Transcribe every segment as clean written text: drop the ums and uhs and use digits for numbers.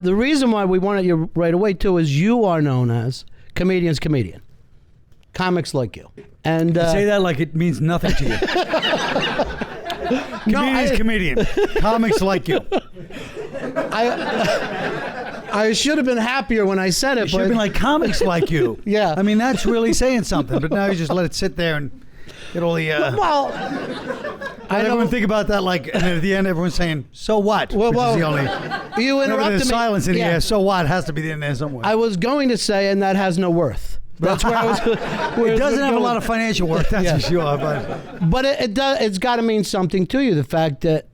The reason why we wanted you right away, too, is you are known as comedian's comedian. Comics like you. And say that like it means nothing to you. Comedian's comedian. Comics like you. I should have been happier when I said it. You should have been like, comics like you. Yeah. I mean, that's really saying something. But now you just let it sit there and get all the... Well... everyone think about that like, and at the end everyone's saying, so what? Well, Which is the only... You interrupted me. Silence in the air, so what? Has to be in there somewhere. I was going to say, and that has no worth. That's where I was... It doesn't have a lot of financial worth, that's for sure. But it does. It's got to mean something to you. The fact that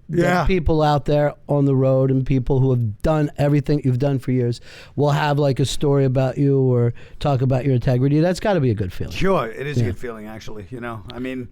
people out there on the road and people who have done everything you've done for years will have like a story about you or talk about your integrity. That's got to be a good feeling. Sure, it is a good feeling, actually. You know, I mean,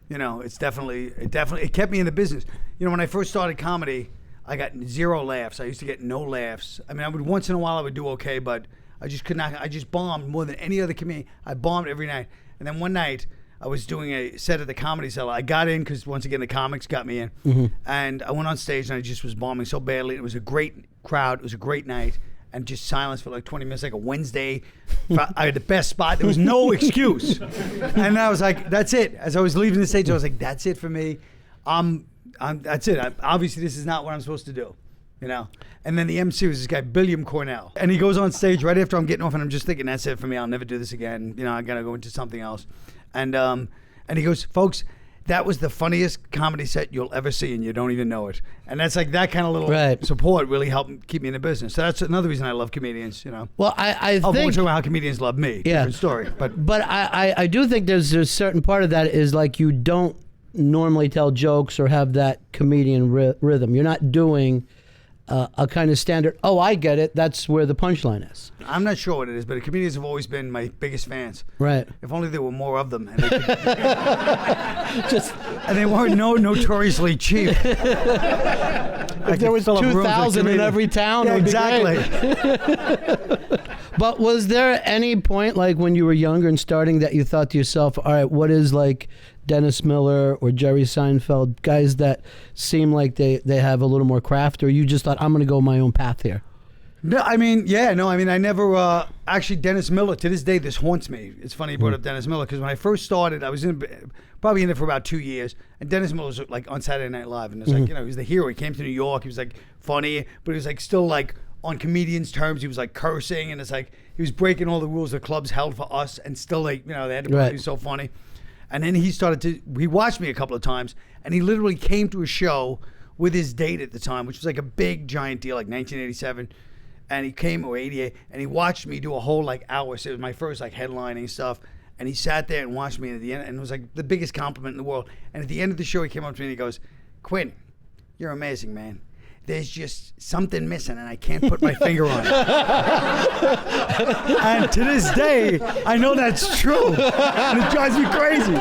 you know, it kept me in the business. You know, when I first started comedy, I got 0 laughs. I used to get no laughs. I mean, once in a while I would do okay, but I just could not. I just bombed more than any other comedian. I bombed every night. And then one night, I was doing a set at the Comedy Cellar. I got in because, once again, the comics got me in. Mm-hmm. And I went on stage, and I just was bombing so badly. It was a great crowd. It was a great night. And just silence for like 20 minutes, like a Wednesday. I had the best spot. There was no excuse. And I was like, that's it. As I was leaving the stage, I was like, that's it for me. That's it. Obviously, this is not what I'm supposed to do. You know, and then the MC was this guy, Billiam Cornell, and he goes on stage right after I'm getting off, and I'm just thinking, that's it for me. I'll never do this again. You know, I gotta go into something else. And he goes, folks, that was the funniest comedy set you'll ever see, and you don't even know it. And that's like that kind of little support really helped keep me in the business. So that's another reason I love comedians. You know. Well, I think we'll talk about how comedians love me. Yeah, different story. But I do think there's a certain part of that is like you don't normally tell jokes or have that comedian rhythm. You're not doing a kind of standard, oh, I get it, that's where the punchline is. I'm not sure what it is, but comedians have always been my biggest fans. Right. If only there were more of them. And they could, and they weren't notoriously cheap. If there was 2,000 in every town, it would exactly. Be great. But was there any point, like when you were younger and starting, that you thought to yourself, all right, what is like Dennis Miller or Jerry Seinfeld, guys that seem like they have a little more craft, or you just thought, I'm going to go my own path here? No, I mean, I never, actually, Dennis Miller, to this day, this haunts me. It's funny you brought up Dennis Miller, because when I first started, I was probably in it for about 2 years, and Dennis Miller was like on Saturday Night Live, and it's like, you know, he was the hero. He came to New York, he was like funny, but he was like still like on comedians' terms. He was like cursing, and it's like he was breaking all the rules the clubs held for us, and still like, you know, they had to be right. So funny. And then he watched me a couple of times, and he literally came to a show with his date at the time, which was like a big giant deal, like 1987. And he came, or 88, and he watched me do a whole like hour. So it was my first like headlining stuff. And he sat there and watched me, and at the end, and it was like the biggest compliment in the world. And at the end of the show, he came up to me and he goes, Quinn, you're amazing, man. There's just something missing, and I can't put my finger on it. And to this day, I know that's true. And it drives me crazy.